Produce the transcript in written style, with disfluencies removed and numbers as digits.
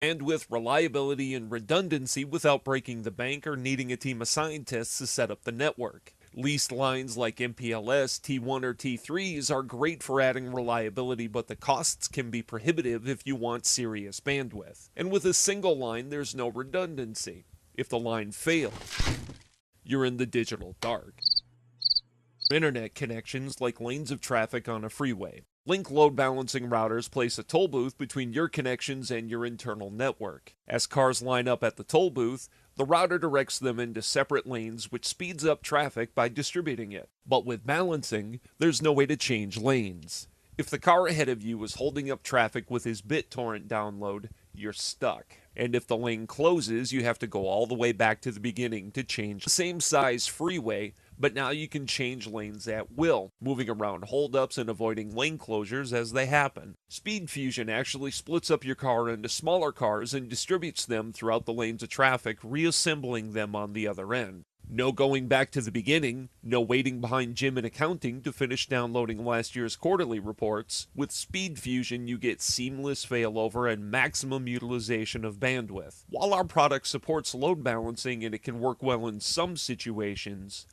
Bandwidth, reliability, and redundancy without breaking the bank or needing a team of scientists to set up the network. Leased lines like MPLS, T1, or T3s are great for adding reliability, but the costs can be prohibitive if you want serious bandwidth. And with a single line, there's no redundancy. If the line fails, you're in the digital dark. Internet connections like lanes of traffic on a freeway. Link load balancing routers place a toll booth between your connections and your internal network. As cars line up at the toll booth, the router directs them into separate lanes, which speeds up traffic by distributing it. But with balancing, there's no way to change lanes. If the car ahead of you is holding up traffic with his BitTorrent download, you're stuck. And if the lane closes, you have to go all the way back to the beginning to change the same size freeway, but now you can change lanes at will, moving around holdups and avoiding lane closures as they happen. SpeedFusion actually splits up your car into smaller cars and distributes them throughout the lanes of traffic, reassembling them on the other end. No going back to the beginning, no waiting behind Jim in accounting to finish downloading last year's quarterly reports. With SpeedFusion, you get seamless failover and maximum utilization of bandwidth. While our product supports load balancing and it can work well in some situations,